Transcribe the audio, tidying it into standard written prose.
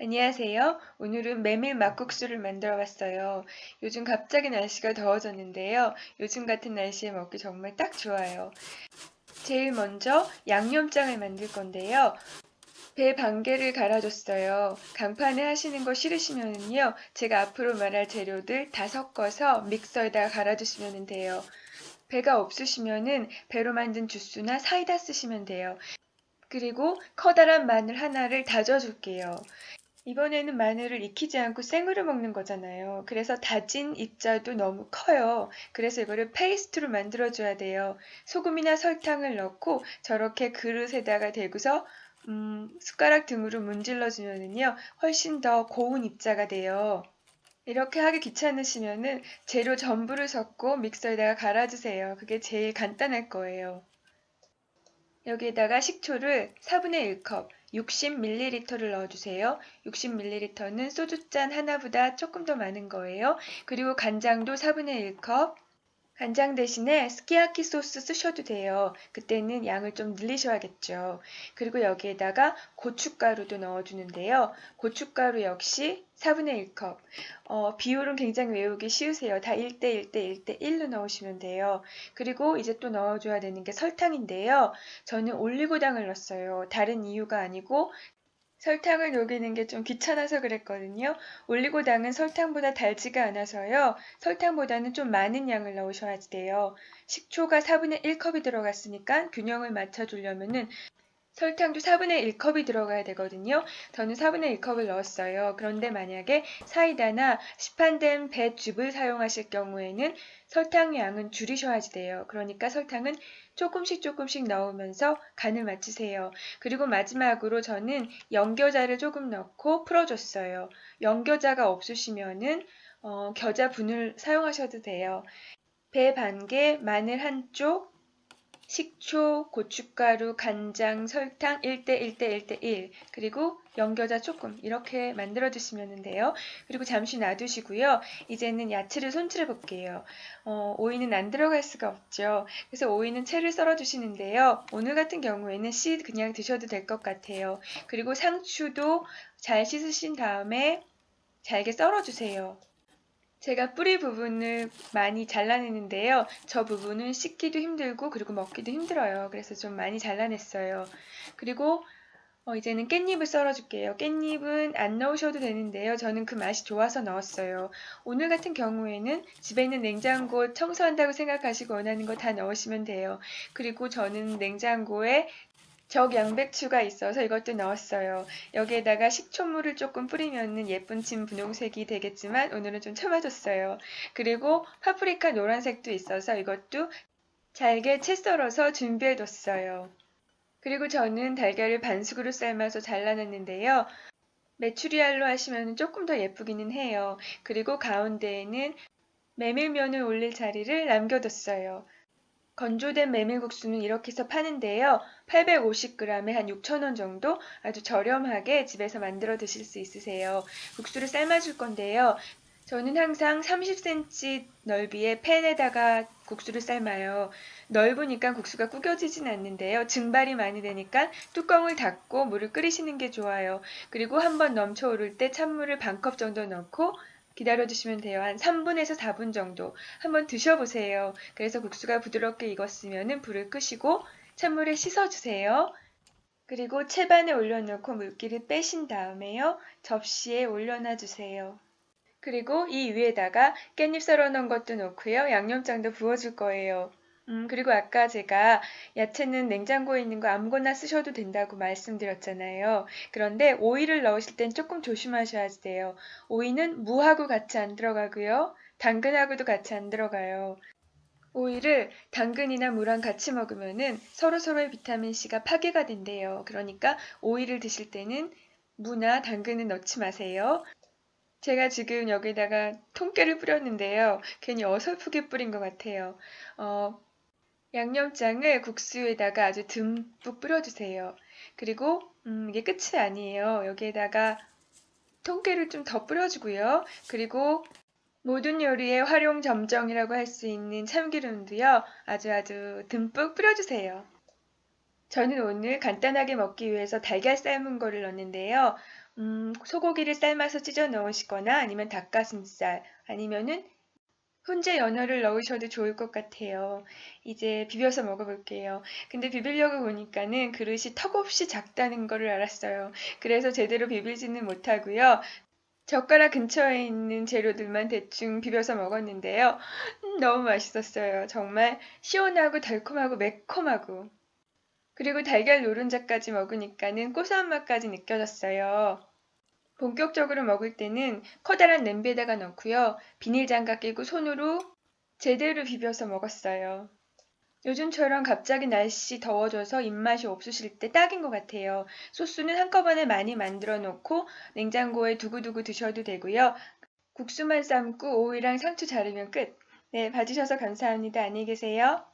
안녕하세요. 오늘은 메밀 막국수를 만들어 봤어요. 요즘 갑자기 날씨가 더워졌는데요. 요즘 같은 날씨에 먹기 정말 딱 좋아요. 제일 먼저 양념장을 만들 건데요. 배 반개를 갈아줬어요. 강판에 하시는 거 싫으시면요. 제가 앞으로 말할 재료들 다 섞어서 믹서에다가 갈아주시면 돼요. 배가 없으시면은 배로 만든 주스나 사이다 쓰시면 돼요. 그리고 커다란 마늘 하나를 다져줄게요. 이번에는 마늘을 익히지 않고 생으로 먹는 거잖아요. 그래서 다진 입자도 너무 커요. 그래서 이거를 페이스트로 만들어줘야 돼요. 소금이나 설탕을 넣고 저렇게 그릇에다가 대고서 숟가락 등으로 문질러주면은요, 훨씬 더 고운 입자가 돼요. 이렇게 하기 귀찮으시면은 재료 전부를 섞고 믹서에다가 갈아주세요. 그게 제일 간단할 거예요. 여기에다가 식초를 4분의 1컵, 60ml를 넣어주세요. 60ml는 소주잔 하나보다 조금 더 많은 거예요. 그리고 간장도 4분의 1컵, 간장 대신에 스키야키 소스 쓰셔도 돼요. 그때는 양을 좀 늘리셔야겠죠. 그리고 여기에다가 고춧가루도 넣어주는데요. 고춧가루 역시 4분의 1컵. 비율은 굉장히 외우기 쉬우세요. 다 1대 1대 1대 1로 넣으시면 돼요. 그리고 이제 또 넣어줘야 되는 게 설탕인데요. 저는 올리고당을 넣었어요. 다른 이유가 아니고 설탕을 녹이는 게 좀 귀찮아서 그랬거든요. 올리고당은 설탕보다 달지가 않아서요. 설탕보다는 좀 많은 양을 넣으셔야 돼요. 식초가 4분의 1컵이 들어갔으니까 균형을 맞춰주려면은 설탕도 4분의 1컵이 들어가야 되거든요. 저는 4분의 1컵을 넣었어요. 그런데 만약에 사이다나 시판된 배즙을 사용하실 경우에는 설탕 양은 줄이셔야지 돼요. 그러니까 설탕은 조금씩 넣으면서 간을 맞추세요. 그리고 마지막으로 저는 연겨자를 조금 넣고 풀어줬어요. 연겨자가 없으시면은 겨자분을 사용하셔도 돼요. 배 반개, 마늘 한쪽, 식초, 고춧가루, 간장, 설탕 1대 1대 1대 1 그리고 연겨자 조금 이렇게 만들어 주시면 돼요. 그리고 잠시 놔두시고요. 이제는 야채를 손질해 볼게요. 오이는 안 들어갈 수가 없죠. 그래서 오이는 채를 썰어 주시는데요. 오늘 같은 경우에는 씨 그냥 드셔도 될 것 같아요. 그리고 상추도 잘 씻으신 다음에 잘게 썰어 주세요. 제가 뿌리 부분을 많이 잘라내는데요. 저 부분은 씻기도 힘들고 그리고 먹기도 힘들어요. 그래서 좀 많이 잘라냈어요. 그리고 이제는 깻잎을 썰어줄게요. 깻잎은 안 넣으셔도 되는데요. 저는 그 맛이 좋아서 넣었어요. 오늘 같은 경우에는 집에 있는 냉장고 청소한다고 생각하시고 원하는 거 다 넣으시면 돼요. 그리고 저는 냉장고에 적양배추가 있어서 이것도 넣었어요. 여기에다가 식초물을 조금 뿌리면 예쁜 진 분홍색이 되겠지만 오늘은 좀 참아줬어요. 그리고 파프리카 노란색도 있어서 이것도 잘게 채 썰어서 준비해뒀어요. 그리고 저는 달걀을 반숙으로 삶아서 잘라냈는데요. 메추리알로 하시면 조금 더 예쁘기는 해요. 그리고 가운데에는 메밀면을 올릴 자리를 남겨뒀어요. 건조된 메밀국수는 이렇게 해서 파는데요. 850g에 한 6,000원 정도 아주 저렴하게 집에서 만들어 드실 수 있으세요. 국수를 삶아줄 건데요. 저는 항상 30cm 넓이의 팬에다가 국수를 삶아요. 넓으니까 국수가 구겨지진 않는데요. 증발이 많이 되니까 뚜껑을 닫고 물을 끓이시는 게 좋아요. 그리고 한번 넘쳐오를 때 찬물을 반 컵 정도 넣고 기다려주시면 돼요. 한 3분에서 4분 정도. 한번 드셔보세요. 그래서 국수가 부드럽게 익었으면 불을 끄시고 찬물에 씻어주세요. 그리고 채반에 올려놓고 물기를 빼신 다음에요. 접시에 올려놔 주세요. 그리고 이 위에다가 깻잎 썰어 놓은 것도 넣고요. 양념장도 부어줄 거예요. 그리고 아까 제가 야채는 냉장고에 있는 거 아무거나 쓰셔도 된다고 말씀드렸잖아요. 그런데 오이를 넣으실 땐 조금 조심하셔야 돼요. 오이는 무하고 같이 안 들어가고요. 당근하고도 같이 안 들어가요. 오이를 당근이나 무랑 같이 먹으면은 서로서로의 비타민C가 파괴가 된대요. 그러니까 오이를 드실 때는 무나 당근은 넣지 마세요. 제가 지금 여기다가 통깨를 뿌렸는데요. 괜히 어설프게 뿌린 것 같아요. 어, 양념장을 국수에다가 아주 듬뿍 뿌려주세요. 그리고 이게 끝이 아니에요. 여기에다가 통깨를 좀 더 뿌려주고요. 그리고 모든 요리의 활용 점정이라고 할 수 있는 참기름도요. 아주 듬뿍 뿌려주세요. 저는 오늘 간단하게 먹기 위해서 달걀 삶은 거를 넣었는데요. 소고기를 삶아서 찢어 넣으시거나 아니면 닭가슴살 아니면은 훈제 연어를 넣으셔도 좋을 것 같아요. 이제 비벼서 먹어볼게요. 근데 비비려고 보니까는 그릇이 턱없이 작다는 거를 알았어요. 그래서 제대로 비비지는 못하고요. 젓가락 근처에 있는 재료들만 대충 비벼서 먹었는데요. 너무 맛있었어요. 정말 시원하고 달콤하고 매콤하고. 그리고 달걀 노른자까지 먹으니까는 고소한 맛까지 느껴졌어요. 본격적으로 먹을 때는 커다란 냄비에다가 넣고요. 비닐장갑 끼고 손으로 제대로 비벼서 먹었어요. 요즘처럼 갑자기 날씨 더워져서 입맛이 없으실 때 딱인 것 같아요. 소스는 한꺼번에 많이 만들어 놓고 냉장고에 두고두고 드셔도 되고요. 국수만 삶고 오이랑 상추 자르면 끝. 네, 봐주셔서 감사합니다. 안녕히 계세요.